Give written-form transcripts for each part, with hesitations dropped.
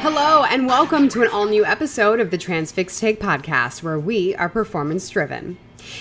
Hello, and welcome to an all-new episode of the Transfix Take podcast, where we are performance-driven.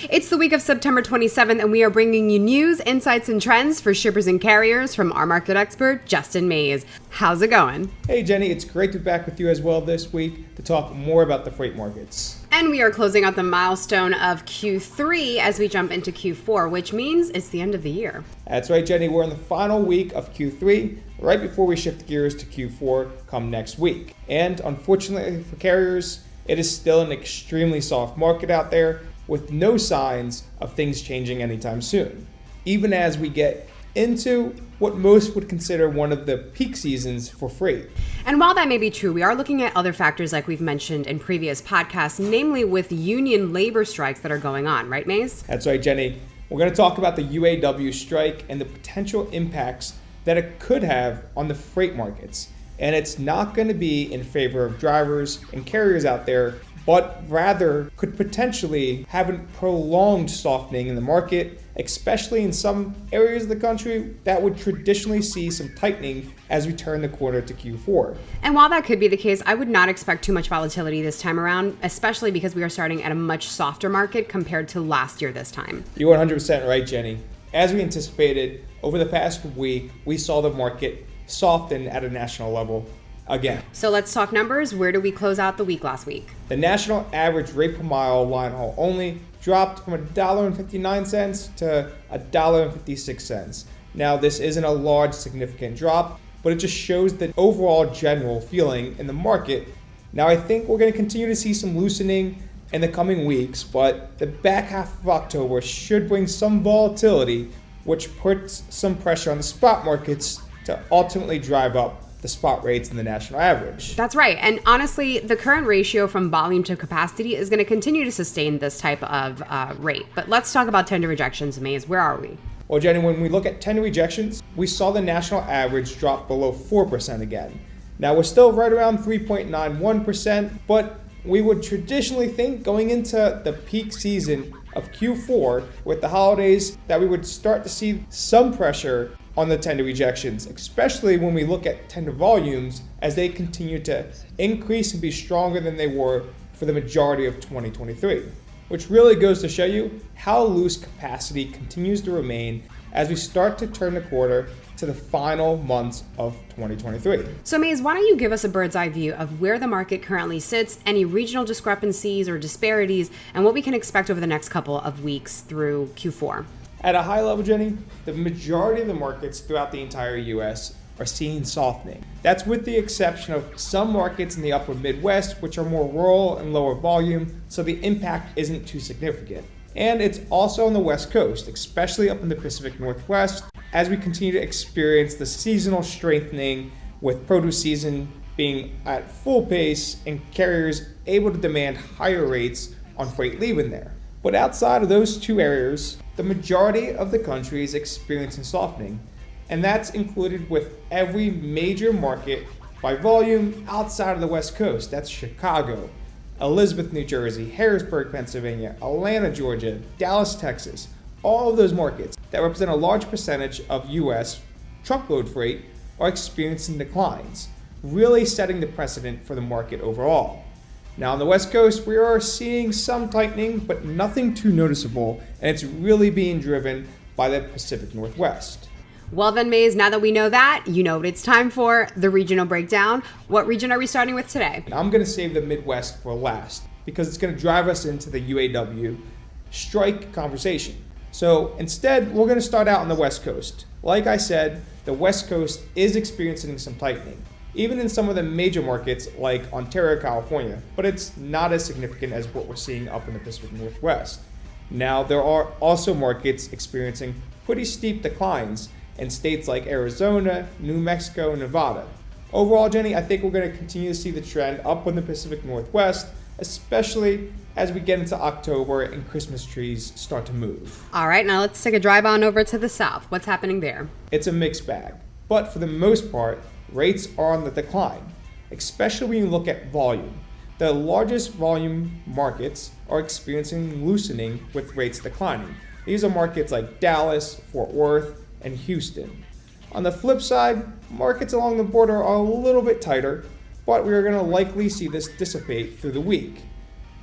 It's the week of September 27th, and we are bringing you news, insights, and trends for shippers and carriers from our market expert, Justin Mays. How's it going? Hey, Jenny. It's great to be back with you as well this week to talk more about the freight markets. And we are closing out the milestone of Q3 as we jump into Q4, which means it's the end of the year. That's right, Jenny. We're in the final week of Q3, right before we shift gears to Q4 come next week. And unfortunately for carriers, it is still an extremely soft market out there, with no signs of things changing anytime soon, even as we get into what most would consider one of the peak seasons for freight. And while that may be true, we are looking at other factors like we've mentioned in previous podcasts, namely with union labor strikes that are going on, right, Mays? That's right, Jenny. We're going to talk about the UAW strike and the potential impacts that it could have on the freight markets. And it's not going to be in favor of drivers and carriers out there, but rather could potentially have a prolonged softening in the market, especially in some areas of the country that would traditionally see some tightening as we turn the corner to Q4. And while that could be the case, I would not expect too much volatility this time around, especially because we are starting at a much softer market compared to last year this time. You're 100% right, Jenny. As we anticipated, over the past week, we saw the market soften at a national level again. So let's talk numbers. Where do we close out the week last week? The national average rate per mile line haul only dropped from $1.59 to $1.56. Now, this isn't a large significant drop, but it just shows the overall general feeling in the market. Now, I think we're going to continue to see some loosening in the coming weeks, but the back half of October should bring some volatility, which puts some pressure on the spot markets to ultimately drive up the spot rates in the national average. That's right. And honestly, the current ratio from volume to capacity is going to continue to sustain this type of rate. But let's talk about tender rejections, Mays. Where are we? Well, Jenny, when we look at tender rejections, we saw the national average drop below 4% again. Now, we're still right around 3.91%, but we would traditionally think going into the peak season of Q4 with the holidays that we would start to see some pressure on the tender rejections, especially when we look at tender volumes as they continue to increase and be stronger than they were for the majority of 2023, which really goes to show you how loose capacity continues to remain as we start to turn the corner to the final months of 2023. So Mays, why don't you give us a bird's eye view of where the market currently sits, any regional discrepancies or disparities, and what we can expect over the next couple of weeks through Q4? At a high level, Jenny, the majority of the markets throughout the entire US are seeing softening. That's with the exception of some markets in the upper Midwest, which are more rural and lower volume, so the impact isn't too significant. And it's also on the West Coast, especially up in the Pacific Northwest, as we continue to experience the seasonal strengthening with produce season being at full pace and carriers able to demand higher rates on freight leaving there. But outside of those two areas, the majority of the country is experiencing softening, and that's included with every major market by volume outside of the West Coast. That's Chicago, Elizabeth, New Jersey, Harrisburg, Pennsylvania, Atlanta, Georgia, Dallas, Texas. All of those markets that represent a large percentage of U.S. truckload freight are experiencing declines, really setting the precedent for the market overall. Now on the West Coast, we are seeing some tightening, but nothing too noticeable, and it's really being driven by the Pacific Northwest. Well then, Mays, now that we know that, you know what it's time for, the regional breakdown. What region are we starting with today? I'm going to save the Midwest for last, because it's going to drive us into the UAW strike conversation. So instead, we're going to start out on the West Coast. Like I said, the West Coast is experiencing some tightening, even in some of the major markets like Ontario, California, but it's not as significant as what we're seeing up in the Pacific Northwest. Now, there are also markets experiencing pretty steep declines in states like Arizona, New Mexico, and Nevada. Overall, Jenny, I think we're going to continue to see the trend up in the Pacific Northwest, especially as we get into October and Christmas trees start to move. All right, now let's take a drive on over to the south. What's happening there? It's a mixed bag, but for the most part, rates are on the decline, especially when you look at volume. The largest volume markets are experiencing loosening with rates declining. These are markets like Dallas, Fort Worth, and Houston. On the flip side, markets along the border are a little bit tighter, but we're going to likely see this dissipate through the week.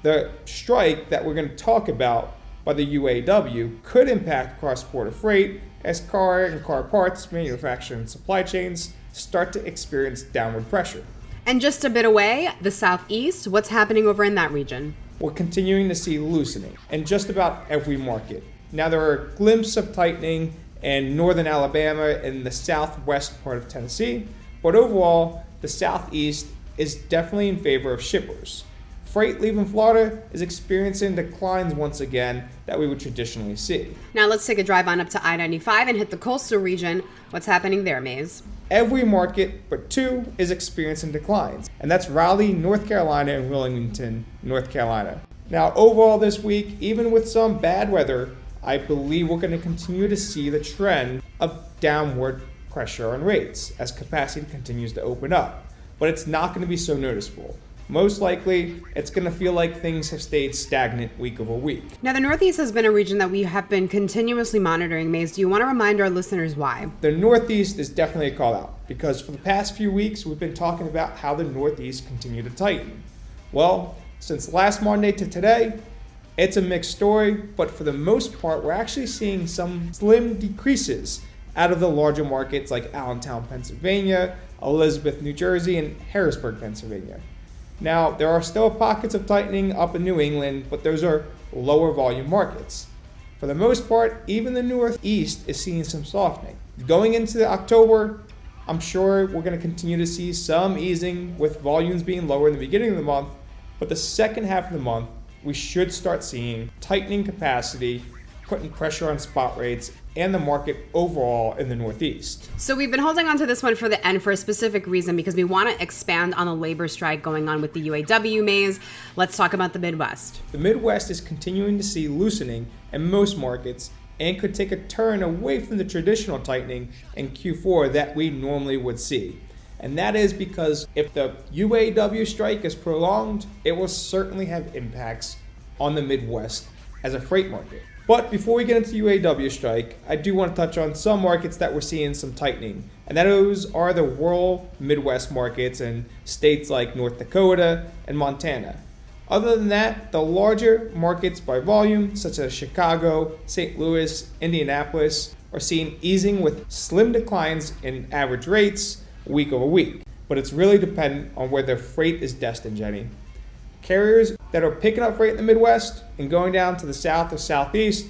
The strike that we're going to talk about by the UAW could impact cross-border freight as car and car parts, manufacturing, and supply chains start to experience downward pressure. And just a bit away, the Southeast, what's happening over in that region? We're continuing to see loosening in just about every market. Now, there are glimpses of tightening in northern Alabama and the southwest part of Tennessee, but overall, the Southeast is definitely in favor of shippers. Freight leaving Florida is experiencing declines once again that we would traditionally see. Now let's take a drive on up to I-95 and hit the coastal region. What's happening there, Maze? Every market but two is experiencing declines, and that's Raleigh, North Carolina, and Wilmington, North Carolina. Now, overall this week, even with some bad weather, I believe we're going to continue to see the trend of downward pressure on rates as capacity continues to open up, but it's not going to be so noticeable. Most likely, it's going to feel like things have stayed stagnant week over week. Now, the Northeast has been a region that we have been continuously monitoring. Maze, do you want to remind our listeners why? The Northeast is definitely a call out because for the past few weeks, we've been talking about how the Northeast continue to tighten. Well, since last Monday to today, it's a mixed story, but for the most part, we're actually seeing some slim decreases out of the larger markets like Allentown, Pennsylvania, Elizabeth, New Jersey, and Harrisburg, Pennsylvania. Now, there are still pockets of tightening up in New England, but those are lower volume markets. For the most part, even the Northeast is seeing some softening. Going into October, I'm sure we're going to continue to see some easing with volumes being lower in the beginning of the month, but the second half of the month, we should start seeing tightening capacity, putting pressure on spot rates and the market overall in the Northeast. So we've been holding on to this one for the end for a specific reason because we want to expand on the labor strike going on with the UAW. Maze. Let's talk about the Midwest. The Midwest is continuing to see loosening in most markets and could take a turn away from the traditional tightening in Q4 that we normally would see. And that is because if the UAW strike is prolonged, it will certainly have impacts on the Midwest as a freight market. But before we get into the UAW strike, I do want to touch on some markets that we're seeing some tightening. And those are the rural Midwest markets in states like North Dakota and Montana. Other than that, the larger markets by volume, such as Chicago, St. Louis, Indianapolis, are seeing easing with slim declines in average rates week over week. But it's really dependent on where their freight is destined, Jenny. Carriers that are picking up freight in the Midwest and going down to the South or Southeast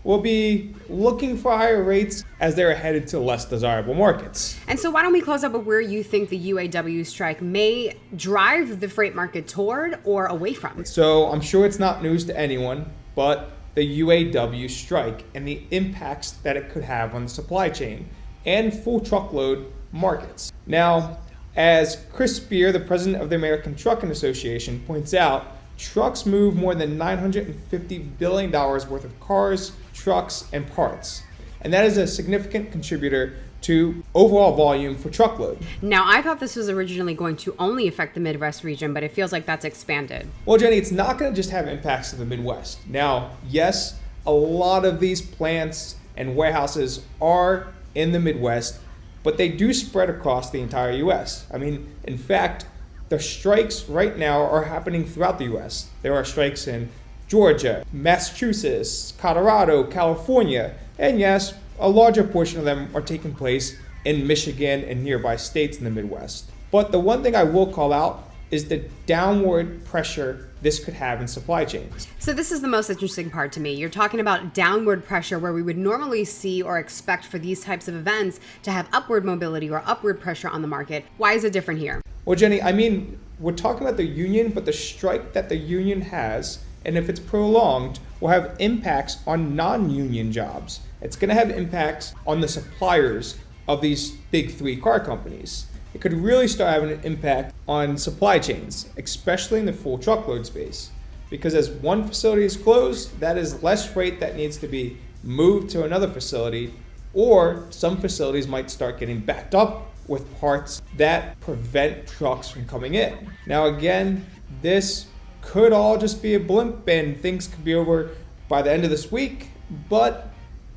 will be looking for higher rates as they're headed to less desirable markets. And so why don't we close up with where you think the UAW strike may drive the freight market toward or away from? So I'm sure it's not news to anyone, but the UAW strike and the impacts that it could have on the supply chain and full truckload markets. Now, as Chris Spear, the president of the American Trucking Association, points out, trucks move more than $950 billion worth of cars, trucks, and parts. And that is a significant contributor to overall volume for truckload. Now, I thought this was originally going to only affect the Midwest region, but it feels like that's expanded. Well, Jenny, it's not going to just have impacts to the Midwest. Now, yes, a lot of these plants and warehouses are in the Midwest, but they do spread across the entire U.S. I mean, in fact, the strikes right now are happening throughout the U.S. There are strikes in Georgia, Massachusetts, Colorado, California, and yes, a larger portion of them are taking place in Michigan and nearby states in the Midwest. But the one thing I will call out is the downward pressure this could have in supply chains. So this is the most interesting part to me. You're talking about downward pressure where we would normally see or expect for these types of events to have upward mobility or upward pressure on the market. Why is it different here? Well, Jenny, I mean, we're talking about the union, but the strike that the union has, and if it's prolonged, will have impacts on non-union jobs. It's going to have impacts on the suppliers of these big three car companies. It could really start having an impact on supply chains, especially in the full truckload space. Because as one facility is closed, that is less freight that needs to be moved to another facility, or some facilities might start getting backed up with parts that prevent trucks from coming in. Now again, this could all just be a blimp and things could be over by the end of this week, but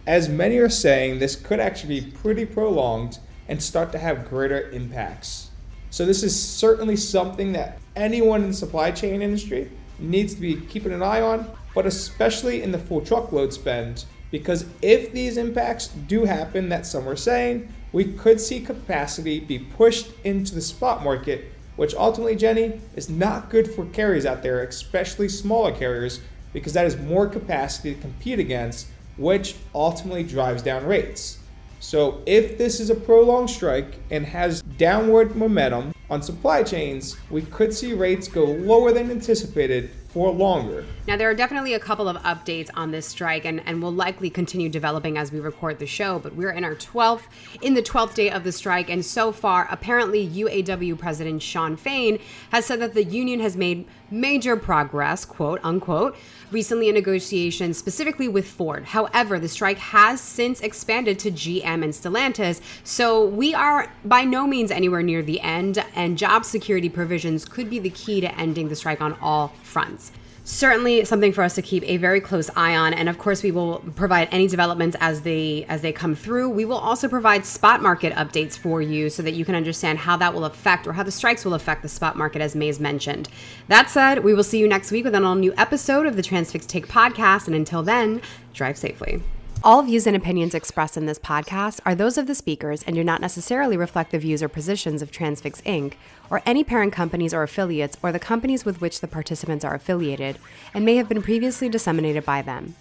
as many are saying, this could actually be pretty prolonged and start to have greater impacts So this is certainly something that anyone in the supply chain industry needs to be keeping an eye on, but especially in the full truckload spend, because if these impacts do happen that some are saying, we could see capacity be pushed into the spot market, which ultimately, Jenny, is not good for carriers out there, especially smaller carriers, because that is more capacity to compete against, which ultimately drives down rates. So if this is a prolonged strike and has downward momentum on supply chains, we could see rates go lower than anticipated for longer. Now, there are definitely a couple of updates on this strike, and will likely continue developing as we record the show, but we're in the 12th day of the strike, and so far, apparently UAW President Shawn Fain has said that the union has made major progress, quote unquote, recently in negotiations, specifically with Ford. However, the strike has since expanded to GM and Stellantis, so we are by no means anywhere near the end, and job security provisions could be the key to ending the strike on all fronts. Certainly something for us to keep a very close eye on, and of course we will provide any developments as they come through. We will also provide spot market updates for you so that you can understand how that will affect, or how the strikes will affect, the spot market, as Mays mentioned. That said, we will see you next week with an all-new episode of the Transfix Take podcast, and until then, drive safely. All views and opinions expressed in this podcast are those of the speakers and do not necessarily reflect the views or positions of Transfix Inc., or any parent companies or affiliates, or the companies with which the participants are affiliated, and may have been previously disseminated by them.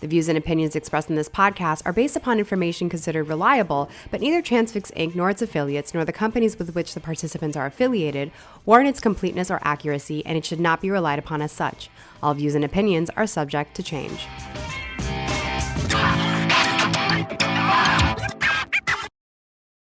The views and opinions expressed in this podcast are based upon information considered reliable, but neither Transfix Inc. nor its affiliates nor the companies with which the participants are affiliated warrant its completeness or accuracy, and it should not be relied upon as such. All views and opinions are subject to change.